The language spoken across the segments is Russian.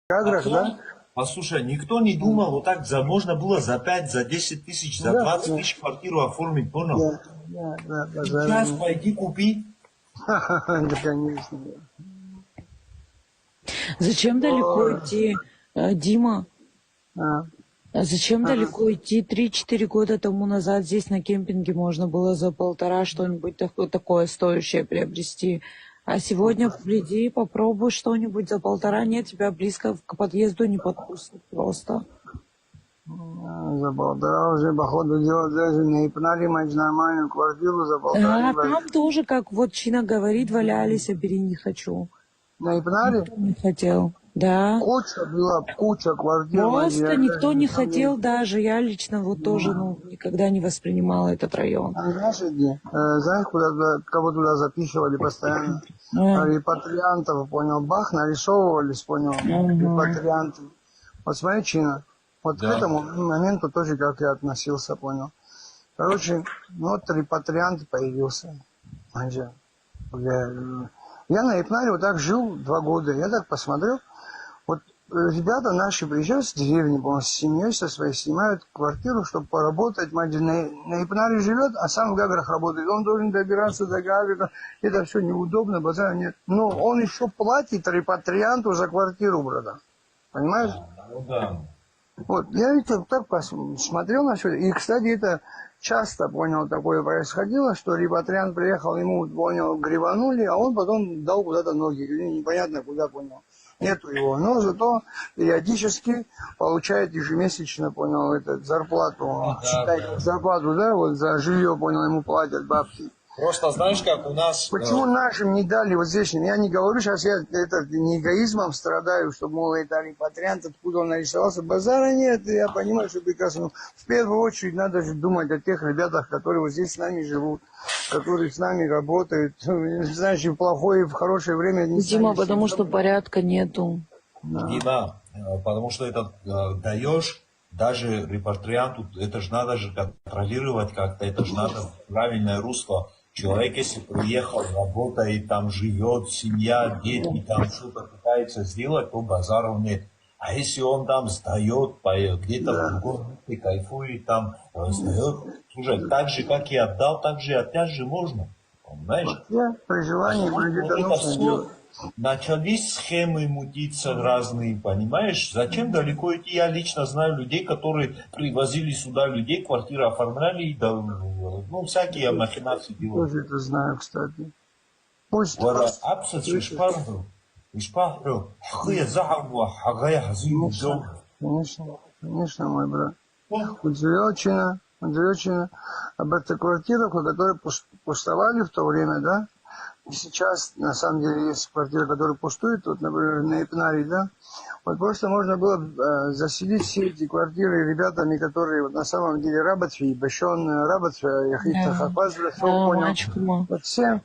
Гаграх, да? Послушай, никто не думал, вот так можно было за 5, за 10 тысяч, за Да, 20 да, тысяч квартиру оформить, понял? да, базара Сейчас нет. пойди купи. Да, конечно. Зачем далеко Ой, идти, Дима? а, Зачем ага. далеко идти? 3-4 года тому назад здесь на кемпинге можно было за 1,5 что-нибудь такое стоящее приобрести. А сегодня приди, попробуй что-нибудь за 1,5. Нет, тебя близко к подъезду не подпустят просто. За полтора уже, походу, делать даже на Ипнаре мать нормальную квартиру за полторы А возьми. там тоже, как вот Чина говорит, валялись, а бери не хочу. На Ипнаре Никто не хотел. Да. куча была, куча квартир, мать, Просто я даже никто на не самом деле. хотел даже. Я лично вот тоже, никогда не воспринимала этот район. А знаешь, где? Знаешь, кого туда запихивали постоянно? А, Репатриантов, понял, бах, нарисовывались, понял, ага. репатрианты. Вот смотри, Чина, вот к Да. этому моменту тоже как я относился, понял. Короче, ну вот репатриант появился. Знаете, я на Ипнаре вот так жил 2 года, я так посмотрел, вот ребята наши приезжают с деревни, по-моему, с семьей со своей, снимают квартиру, чтобы поработать. Мать на Ипнаре живет, а сам в Гаграх работает. Он должен добираться до Гаграх. Это все неудобно, базара нет. Но он еще платит репатрианту за квартиру, брата. Понимаешь? Ну да. Вот, я ведь так посмотрел на все. И, кстати, это часто, понял, такое происходило, что репатриант приехал, ему, понял, грибанули, а он потом дал куда-то ноги. Или непонятно куда, понял. Нету его. Но зато периодически получает ежемесячно, понял, зарплату. Да, Считай, да. как зарплату, да, вот за жилье, понял, ему платят бабки. Просто знаешь, как у нас... Почему нашим не дали вот здесь? Я не говорю сейчас, я это не эгоизмом страдаю, что, мол, это репатриант, откуда он нарисовался. Базара нет, я понимаю, что прекрасно. Но в первую очередь надо же думать о тех ребятах, которые вот здесь с нами живут, которые с нами работают. Знаешь, и в плохое, и в хорошее время не Дима, станешь. потому что порядка нету. Да. Дима, потому что это даешь даже репатрианту, это же надо же контролировать как-то, это же надо в правильное русло. Человек, если приехал, работает, там живет, семья, дети, там что-то пытается сделать, то базаров нет. А если он там сдает, где-то в Да. другом месте кайфует, там сдает, слушай, так же, как и отдал, так же и отнять же можно. Понимаешь? Я при желании это Это нужно все делать. начались схемы мутиться разные, понимаешь? Зачем далеко идти? Я лично знаю людей, которые привозили сюда людей, квартиры оформляли, и ну, всякие махинации делали. Тоже это знаю, кстати. Пусть Вара абсац слышишь. ишпахру, хыя захару, хагая хазин джон. Конечно, конечно, мой брат. Удивительно об этой квартирах, которые пустовали в то время, да? И сейчас, на самом деле, есть квартиры, которые пустуют, вот, например, на Ипнаре, да? Вот просто можно было заселить все эти квартиры ребятами, которые вот, на самом деле работали, башон работали, яхита Да, хапаз, да, понял. мальчикам. Вот всем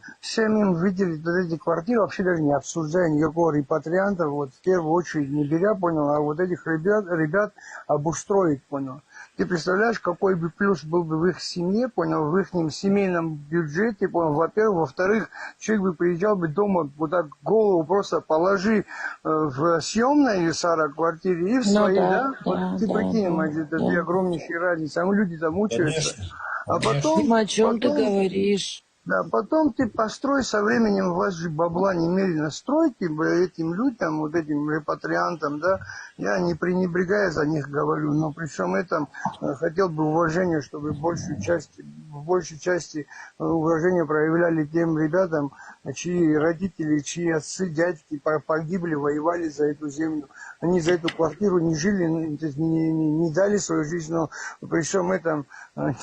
им выделить вот эти квартиры, вообще даже не обсуждая никакого репатрианта, вот в первую очередь не беря, понял, а вот этих ребят обустроить, понял. Ты представляешь, какой бы плюс был бы в их семье, понял, в их семейном бюджете, понял, во-первых, во-вторых, человек бы приезжал бы дома, вот так голову просто положи в съемной Сара квартире и в Ну своей, да, да? Вот да, ты да, прикинь, да, мать, это две да. огромнейшие разницы, а люди там мучаются. Конечно, А конечно. Дима, о чем ты говоришь? да, потом ты построй со временем, у вас же бабла немерено, стройте этим людям, вот этим репатриантам, да, я не пренебрегая за них говорю, но при всем этом хотел бы уважения, чтобы в большей части уважения проявляли тем ребятам, чьи родители, чьи отцы, дядьки погибли, воевали за эту землю. Они за эту квартиру не жили, не дали свою жизнь, но при всем этом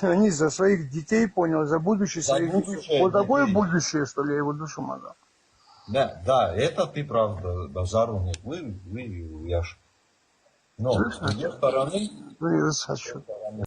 они за своих детей, понял, за будущее За своих детей. будущее Вот такое детей. будущее, что ли, я его душу могу. Да, да, это ты прав, базару нет. Я ж. Но с Слышно? другой стороны, Блин, хочу.